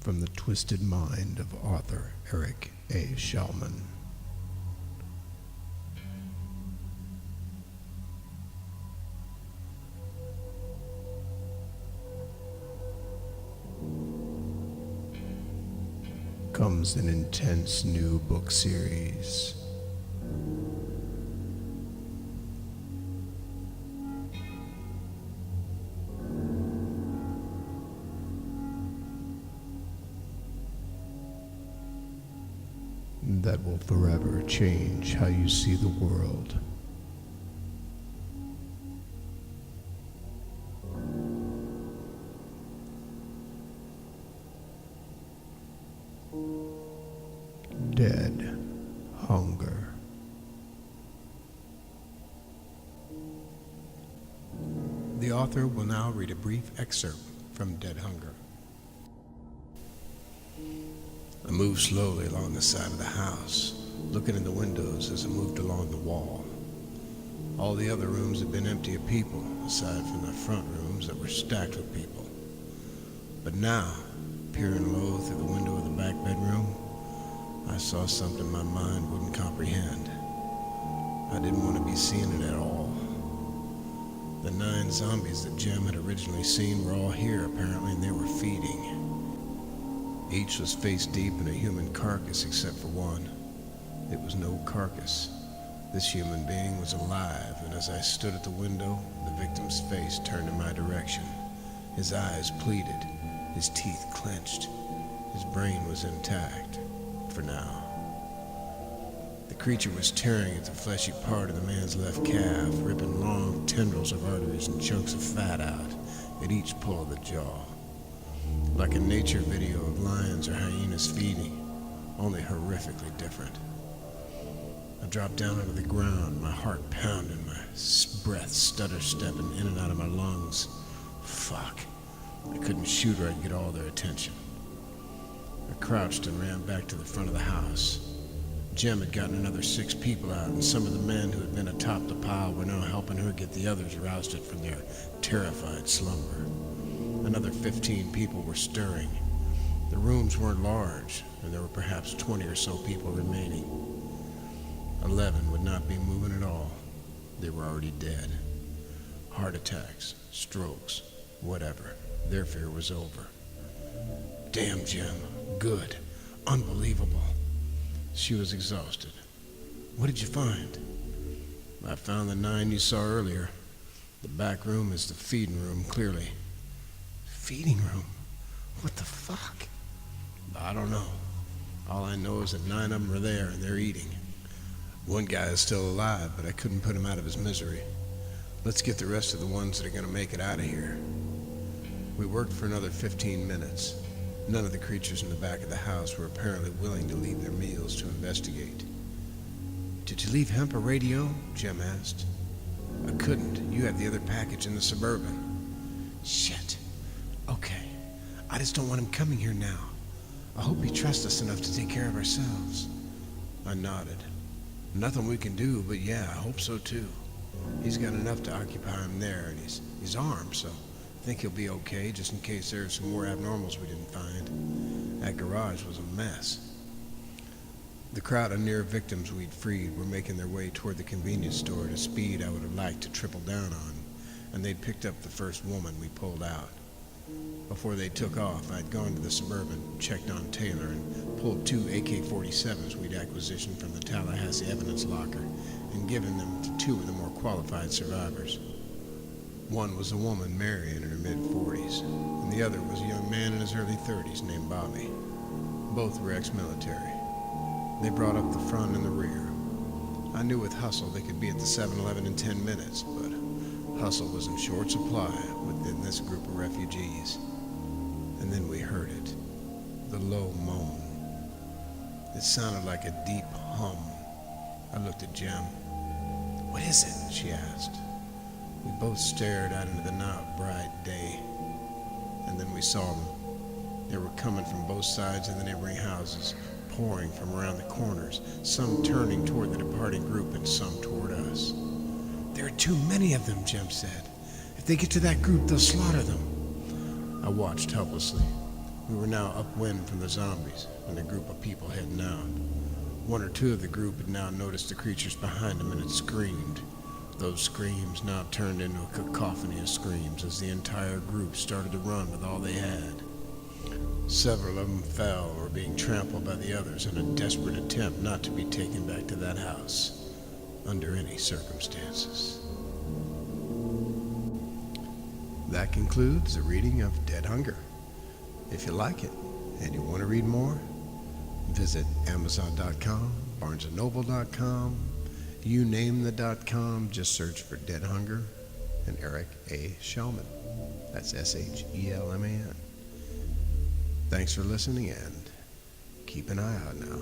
from the twisted mind of author Eric A. Shelman. Comes an intense new book series. That will forever change how you see the world. Dead Hunger. The author will now read a brief excerpt from Dead Hunger. I moved slowly along the side of the house, looking in the windows as I moved along the wall. All the other rooms had been empty of people, aside from the front rooms that were stacked with people. But now, peering low through the window of the back bedroom, I saw something my mind wouldn't comprehend. I didn't want to be seeing it at all. The 9 zombies that Jim had originally seen were all here, apparently, and they were feeding. Each was face deep in a human carcass except for one. It was no carcass. This human being was alive, and as I stood at the window, the victim's face turned in my direction. His eyes pleaded, his teeth clenched. His brain was intact, for now. The creature was tearing at the fleshy part of the man's left calf, ripping long tendrils of arteries and chunks of fat out at each pull of the jaw. Like a nature video of lions or hyenas feeding, only horrifically different. I dropped down onto the ground, my heart pounding, my breath stutter-stepping in and out of my lungs. Fuck. I couldn't shoot or I'd get all their attention. I crouched and ran back to the front of the house. Jim had gotten another 6 people out, and some of the men who had been atop the pile were now helping her get the others rousted from their terrified slumber. Another 15 people were stirring. The rooms weren't large, and there were perhaps 20 or so people remaining. 11 would not be moving at all. They were already dead. Heart attacks, strokes, whatever. Their fear was over. Damn, Jim. Good. Unbelievable. She was exhausted. What did you find? I found the 9 you saw earlier. The back room is the feeding room, clearly. Feeding room? What the fuck? I don't know. All I know is that 9 of them are there and they're eating. One guy is still alive, but I couldn't put him out of his misery. Let's get the rest of the ones that are going to make it out of here. We worked for another 15 minutes. None of the creatures in the back of the house were apparently willing to leave their meals to investigate. Did you leave Hemp a radio? Jim asked. I couldn't. You had the other package in the Suburban. Shit. Okay. I just don't want him coming here now. I hope you trust us enough to take care of ourselves. I nodded. Nothing we can do, but yeah, I hope so too. He's got enough to occupy him there, and he's armed, so I think he'll be okay, just in case there's some more abnormals we didn't find. That garage was a mess. The crowd of near victims we'd freed were making their way toward the convenience store at a speed I would have liked to triple down on, and they'd picked up the first woman we pulled out. Before they took off, I'd gone to the Suburban, checked on Taylor, and pulled 2 AK-47s we'd acquisitioned from the Tallahassee evidence locker and given them to 2 of the more qualified survivors. One was a woman, Mary, in her mid-40s, and the other was a young man in his early 30s named Bobby. Both were ex-military. They brought up the front and the rear. I knew with hustle they could be at the 7-Eleven in 10 minutes, but hustle was in short supply within this group of refugees. And then we heard it, the low moan. It sounded like a deep hum. I looked at Jim. What is it? She asked. We both stared out into the not bright day, and then we saw them. They were coming from both sides of the neighboring houses, pouring from around the corners, some turning toward the departing group and some toward us. There are too many of them, Jim said. If they get to that group, they'll slaughter them. I watched helplessly. We were now upwind from the zombies and a group of people heading out. One or two of the group had now noticed the creatures behind them and had screamed. Those screams now turned into a cacophony of screams as the entire group started to run with all they had. Several of them fell or were being trampled by the others in a desperate attempt not to be taken back to that house under any circumstances. That concludes the reading of Dead Hunger. If you like it and you want to read more, visit Amazon.com, BarnesandNoble.com, you name the .com, just search for Dead Hunger and Eric A. Shelman. That's Shelman. Thanks for listening and keep an eye out now.